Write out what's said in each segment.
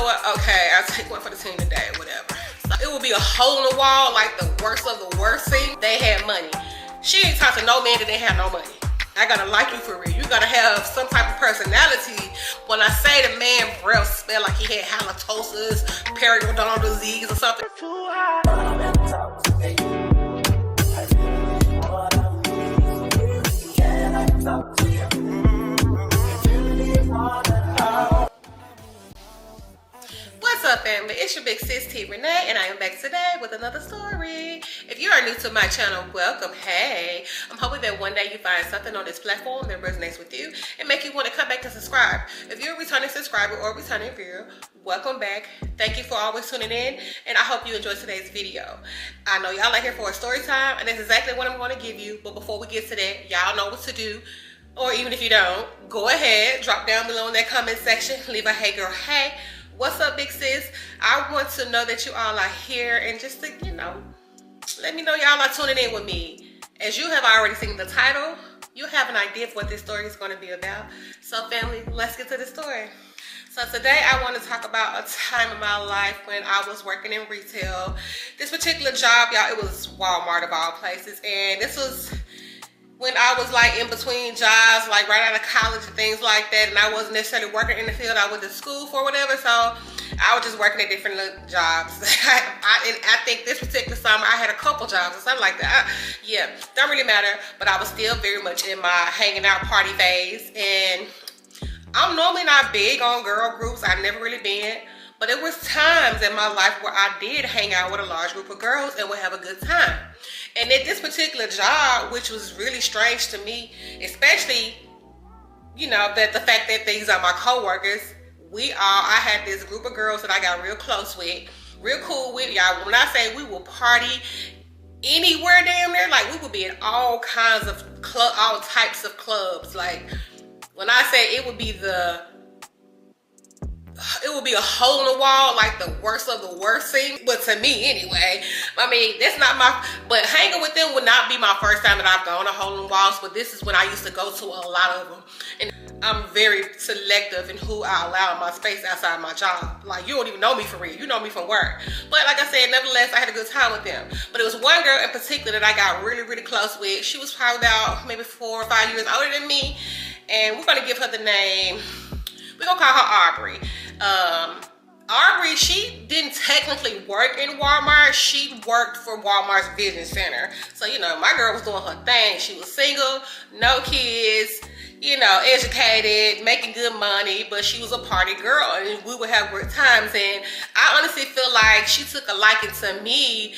what? Okay, I'll take one for the team today, whatever. So it would be a hole in the wall, like the worst of the worst thing. They had money. She ain't talk to no man that didn't have no money. I gotta like you for real. You gotta have some type of personality. When I say the man breath smell like he had halitosis, periodontal disease or something. What's up, family? It's your big sis T Renee, and I am back today with another story. If you are new to my channel, welcome. Hey, I'm hoping that one day you find something on this platform that resonates with you and make you want to come back and subscribe. If you're a returning subscriber or returning viewer, welcome back. Thank you for always tuning in, and I hope you enjoyed today's video. I know y'all are here for a story time, and that's exactly what I'm going to give you. But before we get to that, y'all know what to do. Or even if you don't, go ahead, drop down below in that comment section, leave a hey girl, hey. What's up, big sis? I want to know that you all are here, and just to, you know, let me know y'all are tuning in with me. As you have already seen the title, you have an idea of what this story is going to be about. So family, let's get to the story. So today I want to talk about a time in my life when I was working in retail. This particular job, y'all, it was Walmart of all places, and this was when I was like in between jobs, like right out of college and things like that, and I wasn't necessarily working in the field I went to school for, whatever, so I was just working at different little jobs. I think this particular summer I had a couple jobs or something like that. Yeah, don't really matter, but I was still very much in my hanging out party phase, and I'm normally not big on girl groups. I've never really been, but there was times in my life where I did hang out with a large group of girls and would have a good time. And at this particular job, which was really strange to me, especially, you know, that the fact that these are my co-workers, I had this group of girls that I got real close with, real cool with, y'all. When I say we will party anywhere damn near, like we would be in all kinds of all types of clubs. Like when I say it would be a hole in the wall, like the worst of the worst thing, but to me anyway. I mean, that's not but hanging with them would not be my first time that I've gone to hole in the walls, but this is when I used to go to a lot of them. And I'm very selective in who I allow in my space outside my job. Like, you don't even know me for real, you know me from work. But like I said, nevertheless, I had a good time with them. But it was one girl in particular that I got really, really close with. She was probably about maybe 4 or 5 years older than me, and we're gonna give her the name, we're gonna call her Aubrey. Aubrey, she didn't technically work in Walmart. She worked for Walmart's Vision Center. So, you know, my girl was doing her thing. She was single, no kids, you know, educated, making good money, but she was a party girl, and we would have great times. And I honestly feel like she took a liking to me.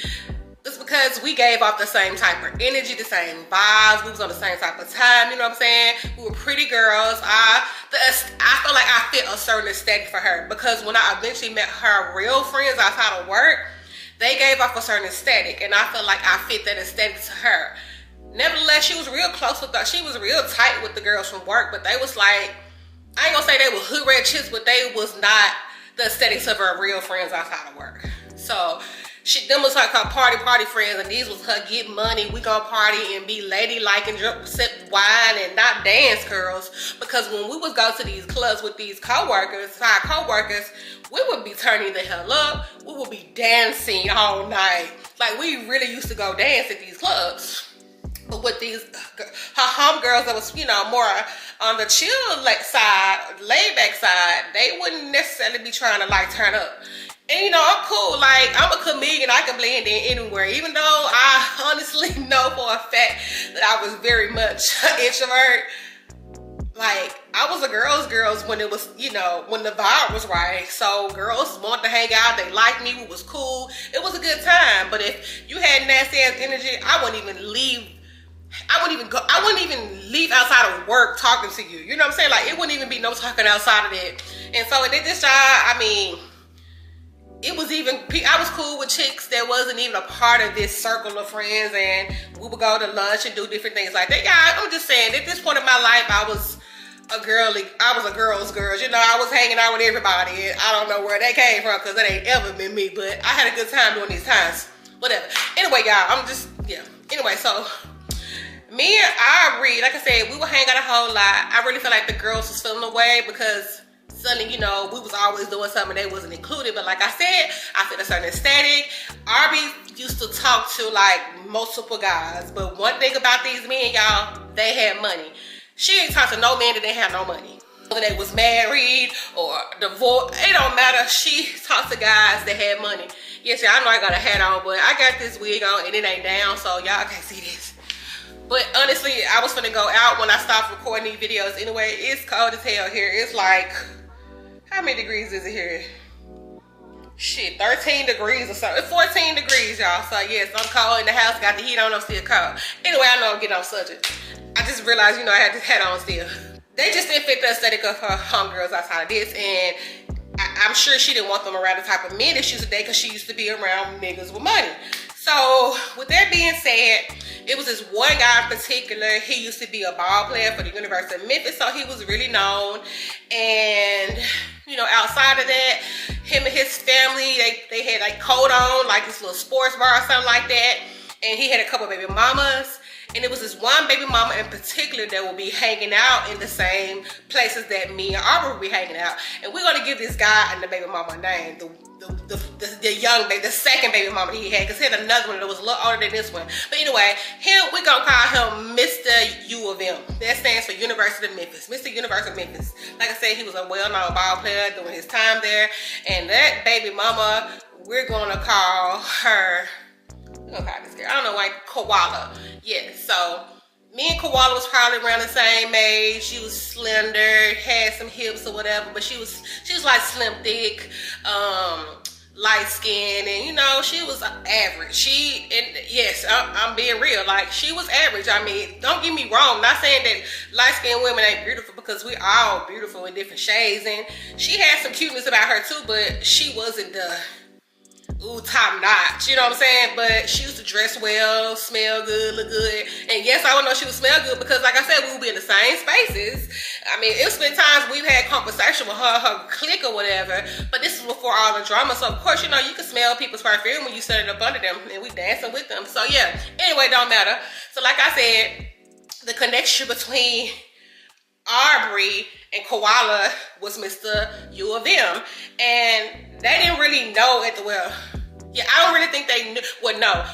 It's because we gave off the same type of energy, the same vibes. We was on the same type of time, you know what I'm saying? We were pretty girls. I feel like I fit a certain aesthetic for her, because when I eventually met her real friends outside of work, they gave off a certain aesthetic, and I feel like I fit that aesthetic to her. Nevertheless, she was real close with she was real tight with the girls from work, but they was like, I ain't gonna say they were hood red chicks, but they was not the aesthetics of her real friends outside of work. So them was like her party friends, and these was her get money, we gonna party and be ladylike and sip wine and not dance girls. Because when we would go to these clubs with these co-workers, we would be turning the hell up. We would be dancing all night. Like, we really used to go dance at these clubs. But with these, her homegirls that was, you know, more on the chill side, laid back side, they wouldn't necessarily be trying to like turn up. And you know, I'm cool, like I'm a comedian, I can blend in anywhere, even though I honestly know for a fact that I was very much an introvert. Like, I was a girls when it was, you know, when the vibe was right. So girls wanted to hang out, they liked me, we was cool, it was a good time. But if you had nasty ass energy, I wouldn't even leave outside of work talking to you. You know what I'm saying? Like, it wouldn't even be no talking outside of it. And so in this job, I mean, it was even, I was cool with chicks that wasn't even a part of this circle of friends, and we would go to lunch and do different things like that. Yeah, I'm just saying, at this point in my life, I was a girl's girl. You know, I was hanging out with everybody, and I don't know where that came from, because it ain't ever been me, but I had a good time during these times. Whatever. Anyway, y'all, Anyway, so me and Aubrey, like I said, we would hang out a whole lot. I really feel like the girls was feeling away because suddenly, you know, we was always doing something they wasn't included. But like I said, I feel a certain aesthetic. Arby used to talk to like multiple guys, but one thing about these men, y'all, they had money. She ain't talk to no man that didn't have no money. Whether they was married or divorced, it don't matter. She talked to guys that had money. Yes, I know I got a hat on, but I got this wig on and it ain't down, so y'all can't see this. But honestly, I was finna go out when I stopped recording these videos. Anyway, it's cold as hell here. It's like, how many degrees is it here? Shit, 13 degrees or something. It's 14 degrees, y'all. So yes, I'm cold in the house, got the heat on, I'm still cold. Anyway, I know I'm getting off subject. I just realized, you know, I had this hat on still. They just didn't fit the aesthetic of her homegirls outside of this, and I'm sure she didn't want them around the type of men that she used to date because she used to be around niggas with money. So with that being said, it was this one guy in particular. He used to be a ball player for the University of Memphis, so he was really known. And you know, outside of that, him and his family, they had like coat on, like this little sports bar or something like that. And he had a couple of baby mamas. And it was this one baby mama in particular that will be hanging out in the same places that me and Aubrey will be hanging out. And we're gonna give this guy and the baby mama a name, the young baby, the second baby mama he had, because he had another one that was a little older than this one. But anyway, we're gonna call him Mr. U of M. That stands for University of Memphis. Mr. University of Memphis. Like I said, he was a well-known ball player doing his time there. And that baby mama, we're gonna call her, I don't know, like Koala. Yeah, so me and Koala was probably around the same age. She was slender, had some hips or whatever, but she was like slim thick, light skinned, and you know, she was average. Yes, I'm being real, like she was average. I mean, don't get me wrong, not saying that light skinned women ain't beautiful, because we all beautiful in different shades, and she had some cuteness about her too, but she wasn't the top notch, you know what I'm saying? But she used to dress well, smell good, look good. And yes, I would know she would smell good because, like I said, we would be in the same spaces. I mean, it's been times we've had conversation with her clique or whatever, but this is before all the drama. So of course, you know, you can smell people's perfume when you set it up under them, and we dancing with them. So yeah, anyway, don't matter. So like I said, the connection between Aubrey and Koala was Mr. U of M, and they didn't really know I don't really think they knew. Well, no,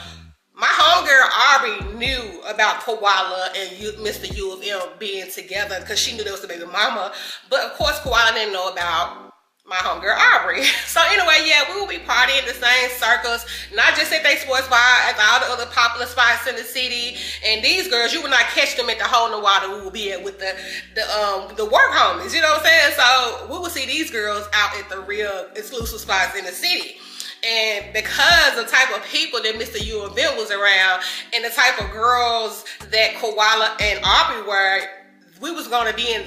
my homegirl Aubrey knew about Koala and Mr. U of M being together because she knew there was the baby mama, but of course Koala didn't know about my homegirl Aubrey. So anyway, yeah, we will be partying in the same circles, not just at they sports bar, at all the other popular spots in the city. And these girls, you will not catch them at the hole in the water we will be at with the work homies, you know what I'm saying? So we will see these girls out at the real exclusive spots in the city. And because the type of people that Mr. U of M was around and the type of girls that Koala and Aubrey were, we was gonna be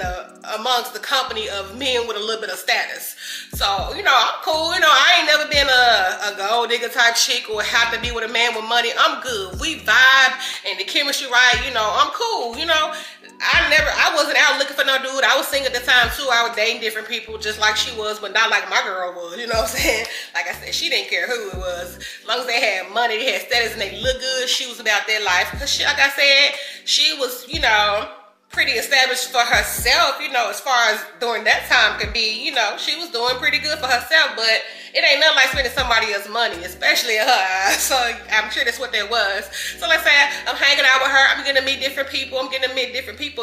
amongst the company of men with a little bit of status. So, you know, I'm cool. You know, I ain't never been a gold digger type chick or have to be with a man with money. I'm good. We vibe and the chemistry right, you know, I'm cool. You know, I wasn't out looking for no dude. I was single at the time too. I was dating different people just like she was, but not like my girl was, you know what I'm saying? Like I said, she didn't care who it was. As long as they had money, they had status, and they look good, she was about their life. Cause she, like I said, she was, you know, pretty established for herself, you know, as far as during that time could be, you know, she was doing pretty good for herself, but it ain't nothing like spending somebody else's money, especially at her eyes. So I'm sure that's what that was. So let's say I'm hanging out with her, I'm getting to meet different people,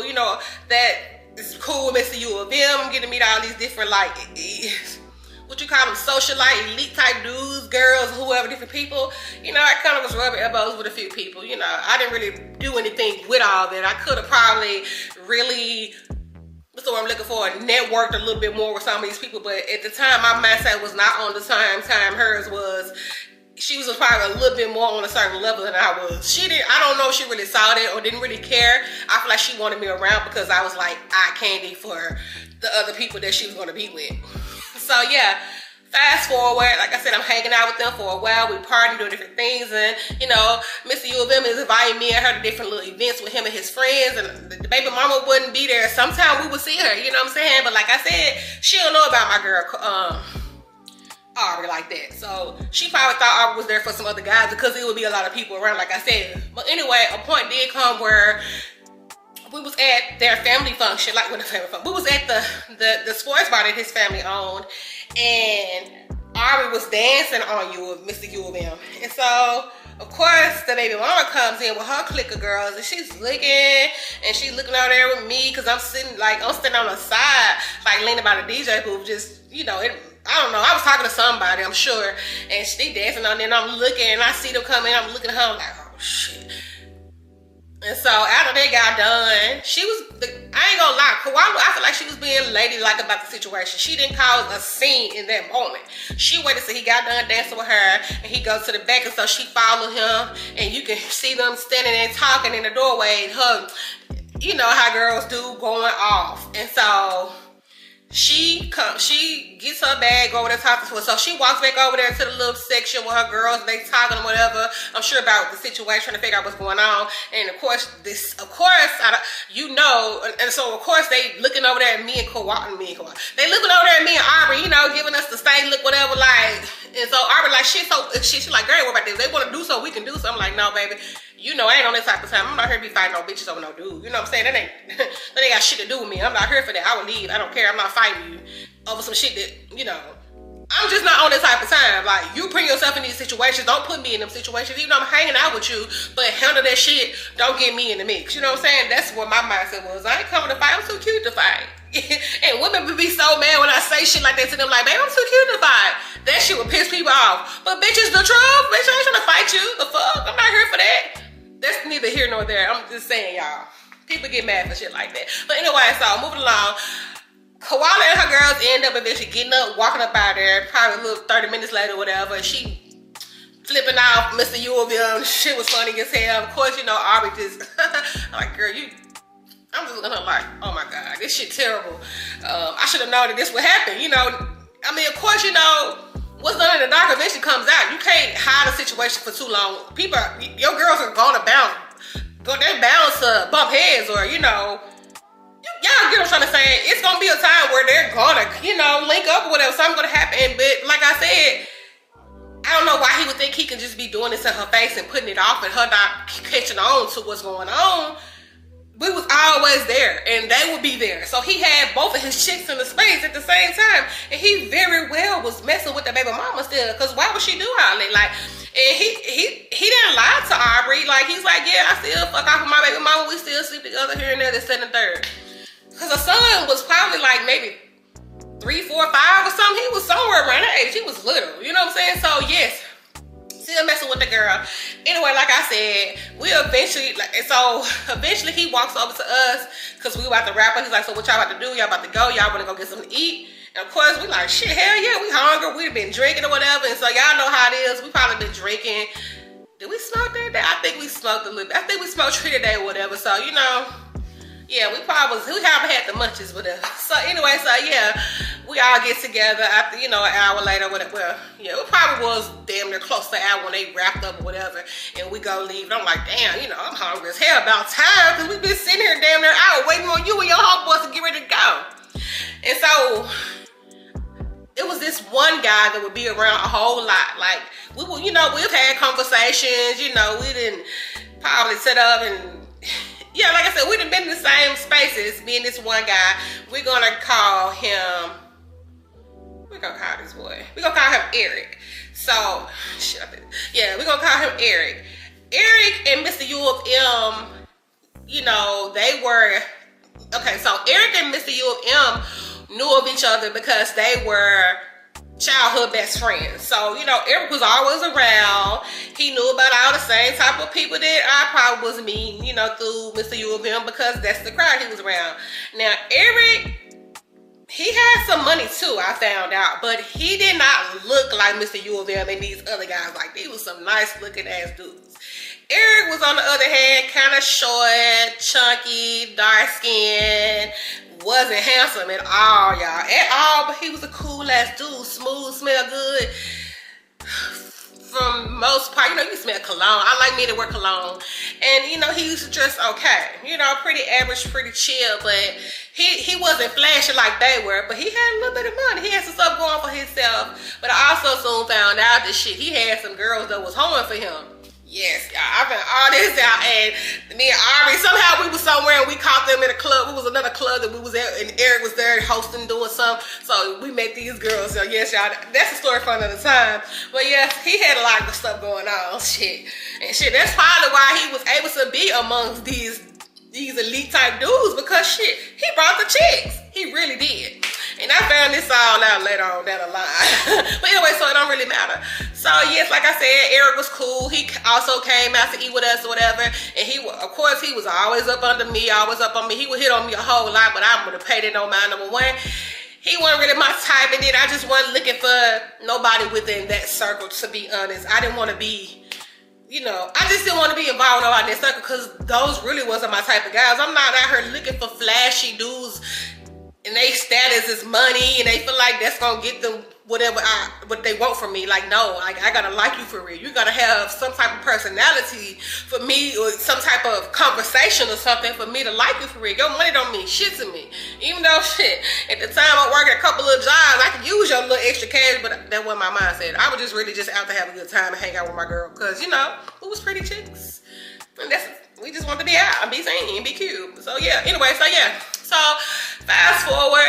you know, that is cool with Mr. U of M, I'm getting to meet all these different, like, what you call them, socialite, elite type dudes, girls, whoever, different people. You know, I kind of was rubbing elbows with a few people. You know, I didn't really do anything with all that. I could have probably really, what's the word I'm looking for, networked a little bit more with some of these people. But at the time, my mindset was not on the same time hers was. She was probably a little bit more on a certain level than I was. I don't know if she really saw that or didn't really care. I feel like she wanted me around because I was like eye candy for the other people that she was going to be with. So yeah, fast forward, like I said, I'm hanging out with them for a while. We partying, doing different things, and you know, Mr. U of M is inviting me and her to different little events with him and his friends, and the baby mama wouldn't be there. Sometimes we would see her, you know what I'm saying? But like I said, she don't know about my girl Aubrey like that. So she probably thought Aubrey was there for some other guys because it would be a lot of people around, like I said. But anyway, a point did come where we was at their family function, like when the family function. We was at the sports bar that his family owned, and Ari was dancing on Mr. U of M. And so, of course, the baby mama comes in with her clique of girls, and she's looking, and she's looking over there with me, because I'm sitting on the side, like leaning by the DJ booth, just, you know, I don't know, I was talking to somebody, I'm sure, and she dancing on there, and I'm looking, and I see them come in, I'm looking at her, I'm like, oh, shit. And so after they got done, I ain't gonna lie, Koala, I feel like she was being ladylike about the situation. She didn't cause a scene in that moment. She waited till he got done dancing with her, and he goes to the back, and so she followed him, and you can see them standing there talking in the doorway, and her, you know how girls do, going off. And so she gets her bag over there talking to her. So she walks back over there to the little section with her girls. They talking whatever. I'm sure about the situation, trying to figure out what's going on. And of course, and so of course they looking over there at me and Kawhi. They looking over there at me and Aubrey, you know, giving us the same look, whatever. Like, and so Aubrey like, she like, girl, what about this? They want to do so, we can do so. I'm like, no, baby. You know, I ain't on this type of time. I'm not here to be fighting no bitches over no dude. You know what I'm saying? That ain't got shit to do with me. I'm not here for that. I will leave. I don't care. I'm not fighting you over some shit that, you know. I'm just not on this type of time. Like, you bring yourself in these situations. Don't put me in them situations. Even though I'm hanging out with you, but handle that shit. Don't get me in the mix. You know what I'm saying? That's what my mindset was. I ain't coming to fight. I'm too cute to fight. And women would be so mad when I say shit like that to them. Like, babe, I'm too cute to fight. That shit would piss people off. But bitches, the truth. Bitch, I ain't trying to fight you. The fuck? I'm not here for that. That's neither here nor there. I'm just saying, y'all. People get mad for shit like that. But anyway, so moving along. Koala and her girls end up eventually getting up, walking up out there, probably a little 30 minutes later, whatever. She flipping off Mr. U of M. Shit was funny as hell. Of course, you know, Aubrey just, like, girl, I'm just looking at her like, oh my God, this shit terrible. I should have known that this would happen, you know. I mean, of course, you know, what's done in the dark eventually comes out. You can't hide a situation for too long. People, your girls are gonna bounce. They're bound to bump heads, or, you know, y'all get what I'm trying to say. It's gonna be a time where they're gonna, you know, link up or whatever. Something's gonna happen. But like I said, I don't know why he would think he can just be doing this in her face and putting it off and her not catching on to what's going on. We was always there, and they would be there. So he had both of his chicks in the space at the same time, and he very well was messing with the baby mama still. Cause why would she do all that? Like, and he didn't lie to Aubrey. Like, he's like, yeah, I still fuck off with my baby mama. We still sleep together here and there, this, and the third. Cause the son was probably like maybe 3, 4, 5 or something. He was somewhere around that age. He was little. You know what I'm saying? So yes. Still messing with the girl. Anyway, like I said, eventually he walks over to us because we about to wrap up. He's like, so what y'all about to do? Y'all about to go? Y'all want to go get something to eat? And of course, we like, shit, hell yeah, we hungry. We've been drinking or whatever. And so y'all know how it is. We probably been drinking. Did we smoke that day? I think we smoked a little bit. I think we smoked tree today or whatever. So, you know, yeah, we haven't had the munchies, whatever. So anyway, so yeah, we all get together after, you know, an hour later, whatever. Well, yeah, it probably was damn near close to an hour when they wrapped up or whatever, and we go leave. And I'm like, damn, you know, I'm hungry as hell about time, because we've been sitting here damn near an hour waiting on you and your homeboys to get ready to go. And so it was this one guy that would be around a whole lot. Like, we will, you know, we've had conversations, you know, we didn't probably sit up and, yeah, like I said, we've been in the same spaces, me and this one guy. We're gonna call him, we're gonna call this boy, we're gonna call him Eric. So, yeah, we're gonna call him Eric. Eric and Mr. U of M, you know, they were, okay, so Eric and Mr. U of M knew of each other because they were childhood best friends. So, you know, Eric was always around. He knew about all the same type of people that I probably was meeting, you know, through Mr. U of M, because that's the crowd he was around. Now, Eric, he had some money too, I found out, but he did not look like Mr. U of M and these other guys. Like, they was some nice looking ass dudes. Eric was, on the other hand, kind of short, chunky, dark skinned, wasn't handsome at all, y'all. At all, but he was a cool ass dude. Smooth, smell good. From most part, you know, you smell cologne. I like men that wear cologne. And, you know, he used to dress okay. You know, pretty average, pretty chill, but he wasn't flashy like they were, but he had a little bit of money. He had some stuff going for himself. But I also soon found out that shit, he had some girls that was hoeing for him. Yes, y'all. I found all this out, and me and Ari, somehow we was somewhere and we caught them in a club. It was another club that we was at, and Eric was there hosting, doing something. So we met these girls. So yes, y'all, that's a story for another time. But yes, he had a lot of stuff going on. Shit. And shit, that's probably why he was able to be amongst these elite type dudes, because shit, he brought the chicks. He really did. And I found this all out later on down the line. But anyway, so it don't really matter. So yes, like I said, Eric was cool. He also came out to eat with us or whatever. And he, of course, he was always up under me, always up on me. He would hit on me a whole lot, but I would have paid it no mind. Number one, he wasn't really my type, and then I just wasn't looking for nobody within that circle, to be honest. I didn't want to be, you know, I just didn't want to be involved in that circle, because those really wasn't my type of guys. I'm not out here looking for flashy dudes and they status is money and they feel like that's gonna get them whatever what they want from me. Like, no, like, I gotta like you for real. You gotta have some type of personality for me, or some type of conversation or something for me to like you for real. Your money don't mean shit to me. Even though shit, at the time I worked at a couple of jobs, I could use your little extra cash, but that wasn't my mindset. I was just really just out to have a good time and hang out with my girl, because, you know, who was pretty chicks. And that's, we just wanted to be out and be seen and be cute. So yeah, anyway, so yeah. So fast forward,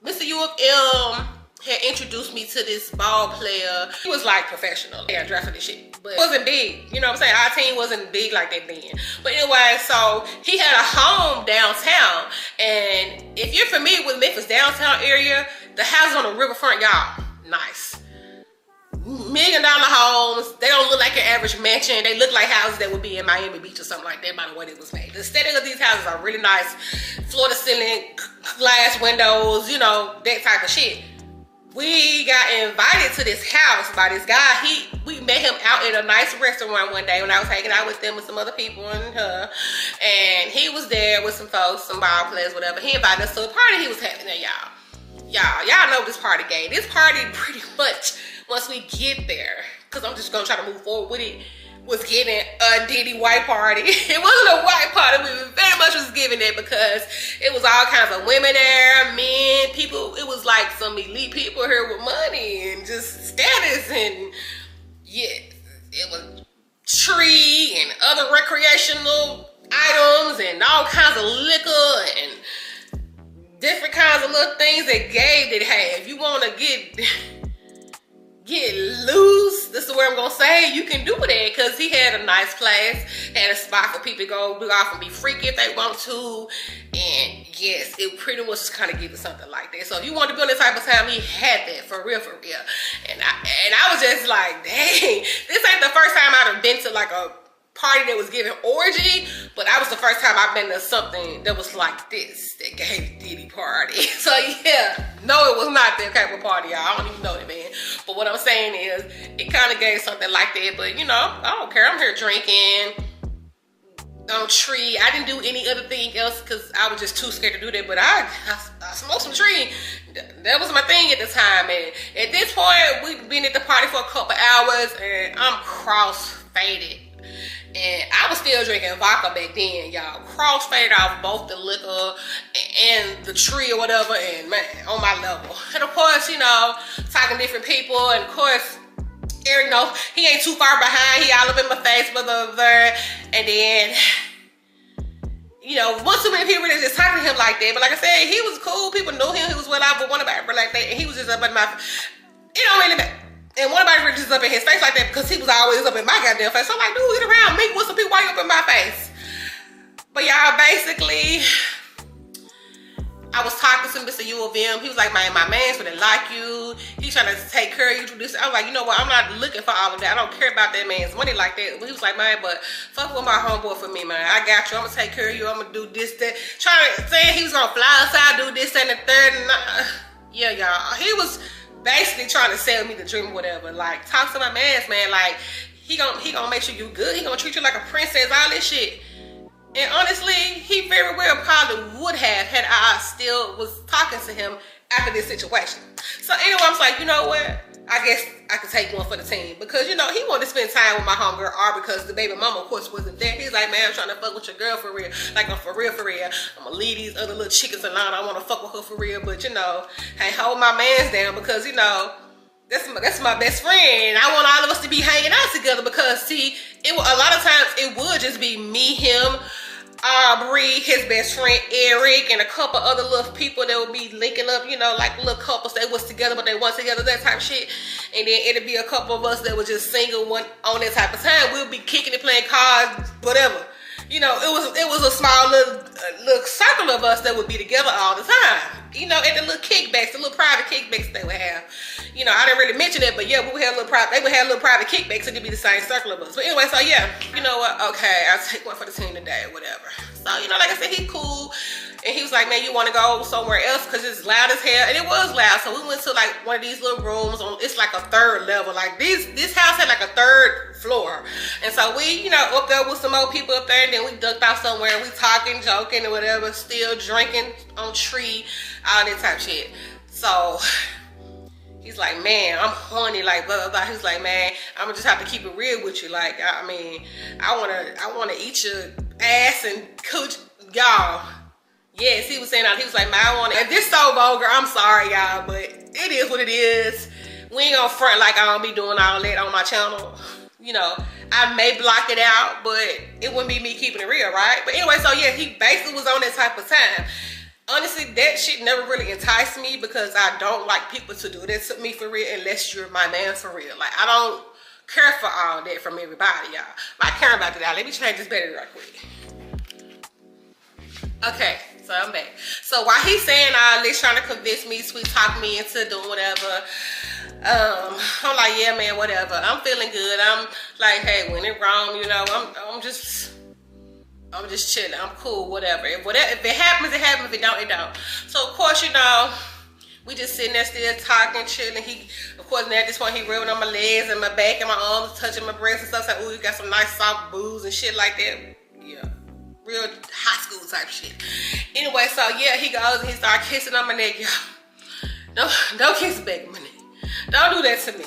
Mr. U of M had introduced me to this ball player. He was like professional. Yeah, drafted this shit, but it wasn't big. You know what I'm saying? Our team wasn't big like that then. But anyway, so he had a home downtown. And if you're familiar with Memphis downtown area, the houses on the riverfront, y'all, nice. $1 million homes. They don't look like your average mansion. They look like houses that would be in Miami Beach or something like that, by the way it was made. The aesthetic of these houses are really nice. Floor to ceiling, glass windows, you know, that type of shit. We got invited to this house by this guy. We met him out at a nice restaurant one day when I was hanging out with them and some other people and her. And he was there with some folks, some ball players, whatever. He invited us to a party he was having there, y'all. Y'all know this party game. This party pretty much, once we get there, because I'm just gonna try to move forward with it, was giving a Diddy white party. It wasn't a white party, we very much was giving it, because it was all kinds of women there, men, people. It was like some elite people here with money and just status, and yeah, it was tree and other recreational items and all kinds of liquor and different kinds of little things that Gabe did have. If you want to get loose, this is where I'm gonna say you can do that, because he had a nice place, had a spot for people to go off and be freaky if they want to. And yes, it pretty much just kind of give you something like that. So if you want to be on this type of time, he had that for real. And I was just like, dang, this ain't the first time I've been to like a party that was giving orgy, but that was the first time I've been to something that was like this, that gave Diddy party. So yeah, no, it was not that type of party, y'all. I don't even know that, man. But what I'm saying is, it kind of gave something like that. But you know, I don't care. I'm here drinking on tree. I didn't do any other thing else because I was just too scared to do that. But I smoked some tree. That was my thing at the time. And at this point, we've been at the party for a couple hours, and I'm cross-faded. And I was still drinking vodka back then, y'all. Cross-faded off both the liquor and the tree or whatever, and man, on my level. And of course, you know, talking to different people, and of course, Eric knows he ain't too far behind. He all up in my face, blah, blah, blah. And then, you know, once too many people were just talking to him like that. But like I said, he was cool. People knew him. He was well out, but one about like that. And he was just up in my, it don't really matter. And one about really just up in his face like that, because he was always up in my goddamn face. So I'm like, dude, get around me with some people. Why you up in my face? But y'all, basically, I was talking to Mr. U of M. He was like, man, my man's really like you. He's trying to take care of you through this. I was like, you know what? I'm not looking for all of that. I don't care about that man's money like that. But he was like, man, but fuck with my homeboy for me, man. I got you. I'm going to take care of you. I'm going to do this, that. Saying he was going to fly outside, do this, and the third. And yeah, y'all. He was basically trying to sell me the dream or whatever. Like, talk to my man's, man. Like, he gonna make sure you good. He gonna treat you like a princess, all this shit. And honestly, he very well probably would have had I still was talking to him after this situation. So anyway, I was like, you know what? I guess I could take one for the team. Because, you know, he wanted to spend time with my homegirl R, because the baby mama, of course, wasn't there. He's like, man, I'm trying to fuck with your girl for real. Like, I'm for real, for real. I'm gonna leave these other little chickens alone. I want to fuck with her for real. But, you know, hey, hold my mans down, because, you know, that's my best friend. I want all of us to be hanging out together because see, a lot of times it would just be me, him, Aubrey, his best friend Eric, and a couple other little people that would be linking up, you know, like little couples that was together but they weren't together, that type of shit. And then it'd be a couple of us that were just single one on that type of time. We'll be kicking and playing cards, whatever. You know, it was a small little circle of us that would be together all the time. You know, and the little kickbacks, the little private kickbacks they would have. You know, I didn't really mention it, but yeah, we would have they would have little private kickbacks, and it'd be the same circle of us. But anyway, so yeah, you know what? Okay, I'll take one for the team today, whatever. So, you know, like I said, he cool. And he was like, man, you want to go somewhere else? Because it's loud as hell. And it was loud. So we went to like one of these little rooms. It's like a third level. Like this house had like a third floor. And so we, you know, up there with some more people up there. And then we ducked out somewhere. We talking, joking, and whatever. Still drinking on tree. All that type of shit. So he's like, man, I'm horny, like blah blah blah. He's like, man, I'm gonna just have to keep it real with you. Like, I mean, I wanna eat your ass and cooch, y'all. Yes, he was saying that. He was like, man, I want it. And this so vulgar. I'm sorry, y'all, but it is what it is. We ain't gonna front like I don't be doing all that on my channel. You know, I may block it out, but it wouldn't be me keeping it real, right? But anyway, so yeah, he basically was on that type of time. Honestly, that shit never really enticed me because I don't like people to do that to me for real unless you're my man for real. Like, I don't care for all that from everybody, y'all. I care about that. Let me change this battery right quick. Okay, so I'm back. So while he's saying all this, trying to convince me, sweet talk me into doing whatever, I'm like, yeah, man, whatever. I'm feeling good. I'm like, hey, when it wrong, you know, I'm just chilling. I'm cool, whatever. If it happens, it happens. If it don't, it don't. So of course, you know, we just sitting there still talking, chilling. He, of course, now at this point, he rubbing on my legs and my back and my arms, touching my breasts and stuff. Like, ooh, you got some nice soft boobs and shit like that. Yeah, real high school type shit. Anyway, so yeah, he goes and he started kissing on my neck, y'all. Don't kiss back on my neck. Don't do that to me.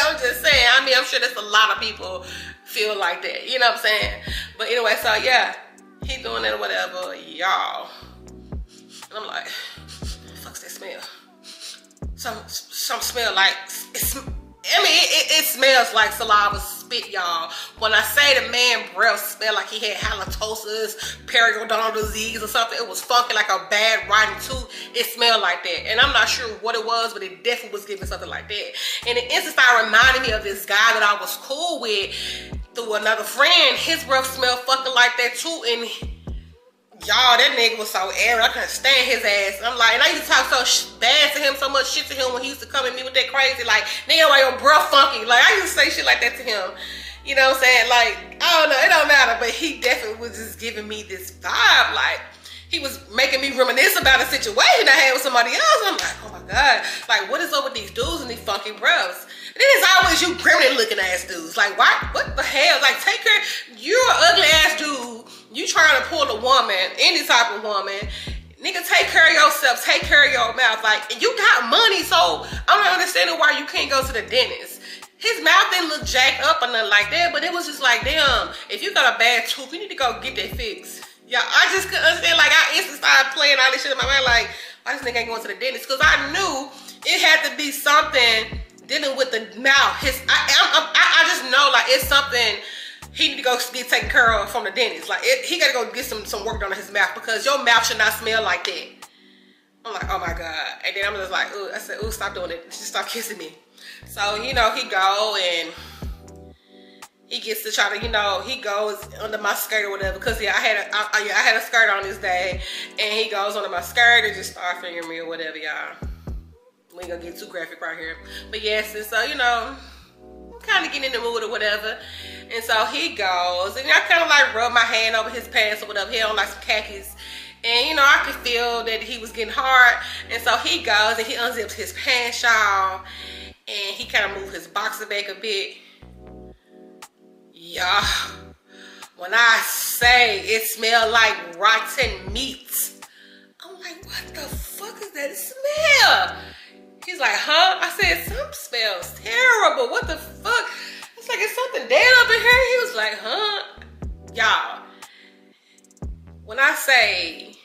I'm just saying. I mean, I'm sure there's a lot of people feel like that. You know what I'm saying? But anyway, so yeah, he doing it or whatever, y'all. And I'm like, fuck's that smell? Some smell like, it smells like saliva spit, y'all. When I say the man breath smelled like he had halitosis, periodontal disease or something, it was funky like a bad rotten tooth. It smelled like that. And I'm not sure what it was, but it definitely was giving something like that. And it instantly reminded me of this guy that I was cool with through another friend. His breath smelled fucking like that too. And y'all, that nigga was so arrogant. I couldn't stand his ass. I'm like, and I used to talk so bad to him, so much shit to him when he used to come at me with that crazy, like, nigga, why your breath funky? Like, I used to say shit like that to him. You know what I'm saying? Like, I don't know, it don't matter, but he definitely was just giving me this vibe. Like, he was making me reminisce about a situation I had with somebody else. I'm like, oh my God. Like, what is up with these dudes and these funky breaths? And then it's always you criminal looking ass dudes. Like, why? What the hell? Like, take care. You're an ugly ass dude. You trying to pull a woman, any type of woman. Nigga, take care of yourself. Take care of your mouth. Like, you got money, so I'm not understanding why you can't go to the dentist. His mouth didn't look jacked up or nothing like that, but it was just like, damn, if you got a bad tooth, you need to go get that fixed. Yeah, I just couldn't understand. Like, I instantly started playing all this shit in my mind. Like, why this nigga ain't going to the dentist? Because I knew it had to be something dealing with the mouth. I just know, like, it's something he need to go get taken care of from the dentist. Like, he gotta go get some work done on his mouth because your mouth should not smell like that. I'm like, oh my God. And then I'm just like, ooh, I said, ooh, stop doing it. Just stop kissing me. So, you know, he go and he gets to try to, you know, he goes under my skirt or whatever. Cause yeah, I had a skirt on this day, and he goes under my skirt and just start fingering me or whatever, y'all. We ain't gonna get too graphic right here. But yes, and so, you know, kind of getting in the mood or whatever. And so he goes, and I kind of like rub my hand over his pants or whatever. He had on like some khakis. And you know, I could feel that he was getting hard. And so he goes and he unzips his pants, y'all. And he kind of moved his boxer back a bit. Yeah. When I say it smelled like rotten meat, I'm like, what the fuck is that smell? He's like, huh? I said, something smells terrible. What the fuck? It's like, is something dead up in here? He was like, huh? Y'all, when I say,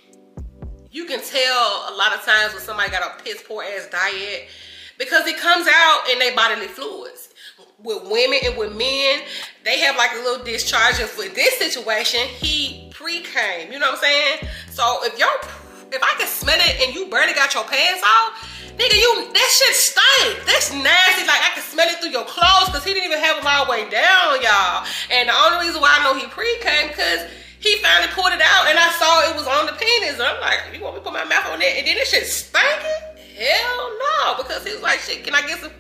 you can tell a lot of times when somebody got a piss poor ass diet, because it comes out in their bodily fluids. With women and with men, they have like a little discharge. And for this situation, he pre-came. You know what I'm saying? So if I can smell it and you barely got your pants off, nigga, that shit stink. That's nasty. Like, I can smell it through your clothes because he didn't even have them all the way down, y'all. And the only reason why I know he pre-came because he finally pulled it out and I saw it was on the penis. And I'm like, you want me to put my mouth on it? And then this shit stinking? Hell no. Because he was like, shit, can I get some?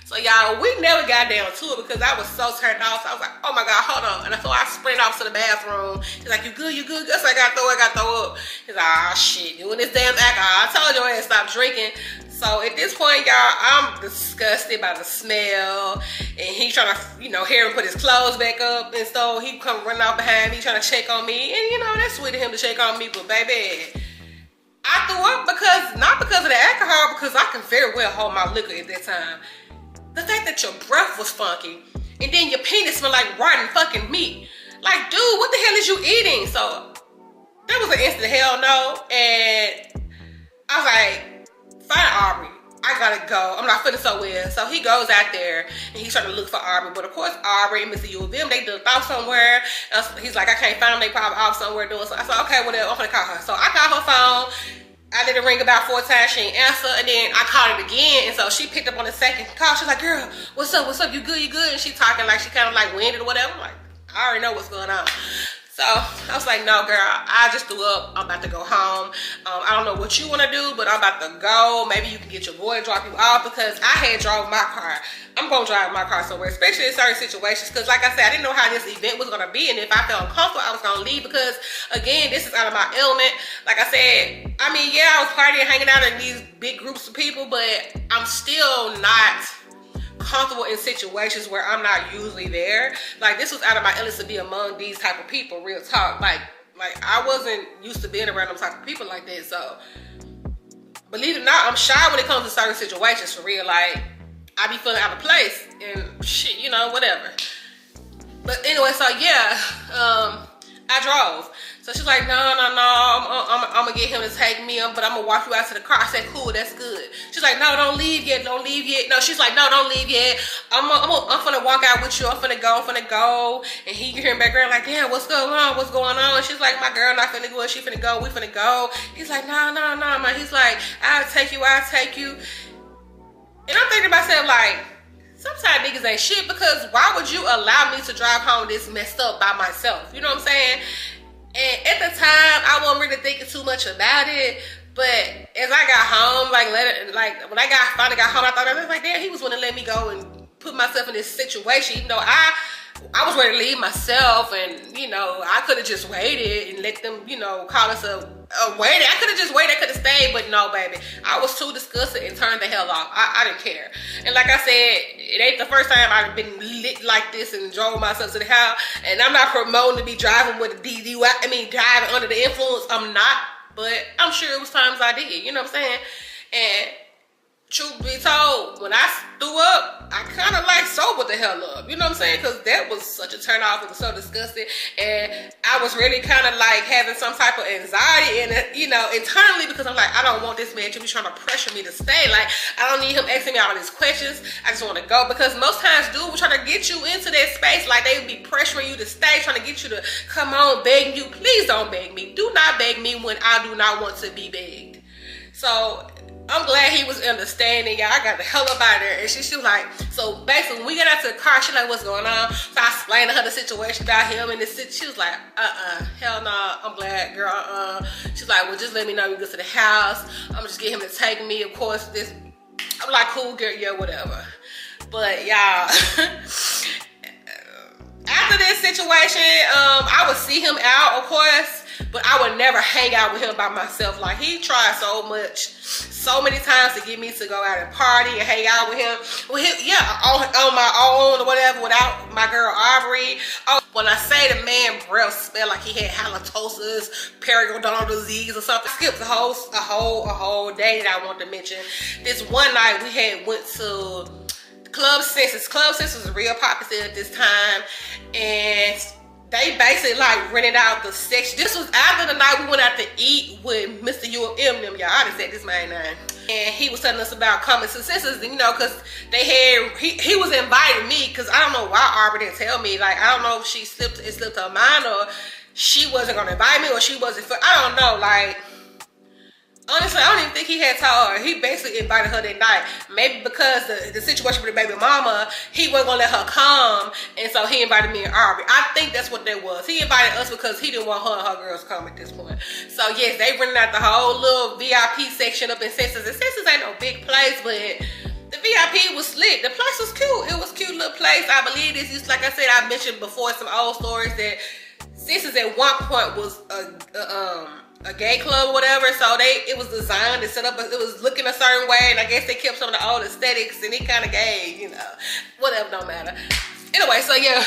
So y'all, we never got down to it because I was so turned off. So I was like, oh my God, hold on. And so I sprinted off to the bathroom. He's like, you good, you good? So I got to throw up. He's like, oh shit, doing this damn alcohol. I told your ass stop drinking. So at this point, y'all, I'm disgusted by the smell. And he trying to, hear him put his clothes back up. And so he come running out behind me, trying to check on me. And that's sweet of him to check on me, but baby, I threw up not because of the alcohol, because I can very well hold my liquor at that time. The fact that your breath was funky and then your penis smelled like rotten fucking meat. Like, dude, what the hell is you eating? So that was an instant hell no. And I was like, fine, Aubrey, I gotta go. I'm not feeling so well. So he goes out there and he's trying to look for Aubrey. But of course, Aubrey and Mr. U of M, they done off somewhere. He's like, I can't find them. They probably off somewhere doing so. I said, okay, well, I'm gonna call her. So I called her phone. I did a ring about 4 times, she didn't answer, and then I called it again, and so she picked up on the second call. She's like, girl, what's up, you good, And she talking like she kind of like winded or whatever. I'm like, I already know what's going on. So I was like, no, girl, I just threw up. I'm about to go home. I don't know what you want to do, but I'm about to go. Maybe you can get your boy to drop you off because I had drove my car. I'm going to drive my car somewhere, especially in certain situations. Because like I said, I didn't know how this event was going to be. And if I felt uncomfortable, I was going to leave because, again, this is out of my element. Like I said, I mean, yeah, I was partying, hanging out in these big groups of people, but I'm still not comfortable in situations where I'm not usually there. Like, this was out of my illness to be among these type of people, real talk. Like I wasn't used to being around them type of people like that. So believe it or not, I'm shy when it comes to certain situations, for real. Like, I be feeling out of place and shit, whatever. But anyway, so yeah, I drove. So she's like, no, I'm gonna get him to take me, but I'm gonna walk you out to the car. I said, cool, that's good. She's like, no, don't leave yet. No, she's like, no, don't leave yet. I'm gonna walk out with you. I'm finna go. And he hear him background like, damn, what's going on? She's like, my girl not finna go, she finna go, we finna go. He's like, no, man. He's like, I'll take you. And I'm thinking to myself, like, sometimes niggas ain't shit, because why would you allow me to drive home this messed up by myself? You know what I'm saying? And at the time, I wasn't really thinking too much about it. But as I got home, when I finally got home, I was like, damn, he was willing to let me go and put myself in this situation, even though I was ready to leave myself, and I could have just waited and let them, call us a waited. I could have just waited, I could have stayed, but no, baby. I was too disgusted and turned the hell off. I didn't care. And like I said, it ain't the first time I've been lit like this and drove myself to the house. And I'm not promoting to be driving with a DUI. Driving under the influence. I'm not, but I'm sure it was times I did. You know what I'm saying? And truth be told, when I threw up, I kind of sobered the hell up. You know what I'm saying? Because that was such a turn off. It was so disgusting. And I was really kind of having some type of anxiety and, internally, because I'm like, I don't want this man to be trying to pressure me to stay. Like, I don't need him asking me all these questions. I just want to go. Because most times, dude will try to get you into that space. Like, they would be pressuring you to stay, trying to get you to come on, begging you. Please don't beg me. Do not beg me when I do not want to be begged. So I'm glad he was understanding, y'all. I got the hell up out of there. And she was like, so basically, when we got out to the car, she like, what's going on? So I explained to her the situation about him and this. She was like, hell no, I'm glad, girl, She's like, well, just let me know when we get to the house. I'm gonna just get him to take me, of course. I'm like, cool, girl, yeah, whatever. But y'all, after this situation, I would see him out, of course, but I would never hang out with him by myself. Like, he tried so many times to get me to go out and party and hang out with him. On my own or whatever, without my girl Aubrey. Oh, when I say the man breath smelled like he had halitosis, periodontal disease or something. I skipped a whole day that I want to mention. This one night we went to Club Senses. Club Senses was real popular at this time, and they basically like rented out the section. This was after the night we went out to eat with Mr. U of M them, y'all. I done said this man name. And he was telling us about common successes, you know, because they had, he was inviting me, because I don't know why Arbor didn't tell me. Like, I don't know if it slipped her mind, or she wasn't going to invite me, or she wasn't, I don't know, like, honestly, I don't even think he had told her. He basically invited her that night. Maybe because the situation with the baby mama, he wasn't gonna let her come, and so he invited me and Aubrey. I think that's what that was. He invited us because he didn't want her and her girls to come at this point. So yes, they rented out the whole little VIP section up in Senses. And Senses ain't no big place, but the VIP was lit. The place was cute. It was a cute little place. I believe this is, like I said, I mentioned before some old stories that Senses at one point was a gay club or whatever, so it was designed and set up, it was looking a certain way, and I guess they kept some of the old aesthetics, and it kind of gay, you know, whatever, don't matter. Anyway, so yeah,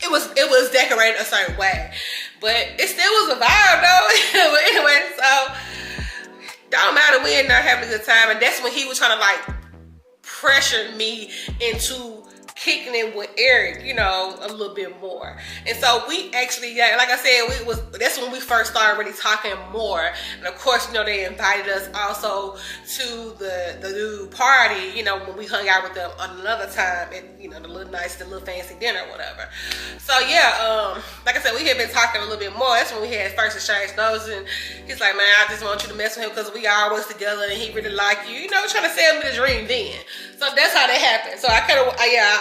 it was decorated a certain way, but it still was a vibe though. But anyway, so don't matter, we in there having a good time, and that's when he was trying to like pressure me into kicking it with Eric, you know, a little bit more. And so we actually, yeah, like I said, that's when we first started really talking more. And of course, you know, they invited us also to the new party, you know, when we hung out with them another time at, you know, the little fancy dinner or whatever. So yeah, like I said, we had been talking a little bit more. That's when we had first exchanged notes, and he's like, man, I just want you to mess with him because we always together and he really like you, you know, trying to sell me the dream then. So that's how that happened. So I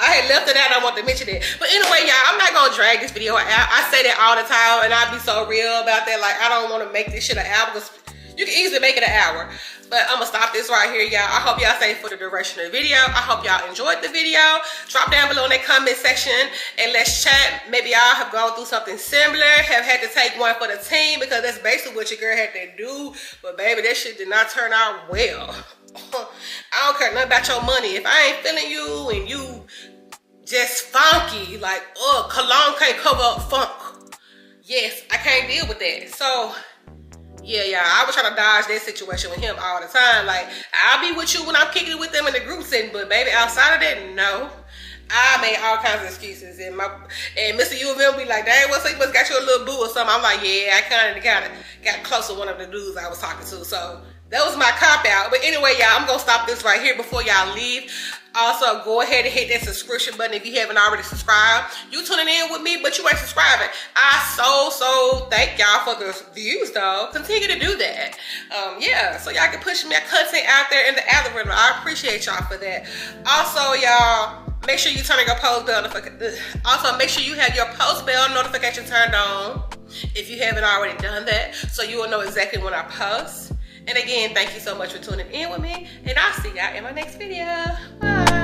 I had left it out, I wanted to mention it. But anyway, y'all, I'm not gonna drag this video out. I say that all the time, and I be so real about that. Like, I don't want to make this shit an hour, because you can easily make it an hour. But I'm gonna stop this right here, y'all. I hope y'all stay for the duration of the video. I hope y'all enjoyed the video. Drop down below in the comment section and let's chat. Maybe y'all have gone through something similar, have had to take one for the team, because that's basically what your girl had to do. But baby, that shit did not turn out well. I don't care nothing about your money. If I ain't feeling you and you just funky, like, cologne can't cover up funk. Yes, I can't deal with that. So yeah, I was trying to dodge that situation with him all the time. Like, I'll be with you when I'm kicking it with them in the group setting, but baby, outside of that, no. I made all kinds of excuses, and Mr. U of M be like, dang, what's up? You must got you a little boo or something. I'm like, yeah, I kind of got close to one of the dudes I was talking to, so that was my cop out. But anyway, y'all, I'm gonna stop this right here before y'all leave. Also, go ahead and hit that subscription button if you haven't already subscribed. You tuning in with me, but you ain't subscribing. I so thank y'all for the views, though. Continue to do that. Yeah, so y'all can push my content out there in the algorithm. I appreciate y'all for that. Also, y'all, make sure you turn your post bell notification. Also, make sure you have your post bell notification turned on if you haven't already done that, so you will know exactly when I post. And again, thank you so much for tuning in with me, and I'll see y'all in my next video. Bye.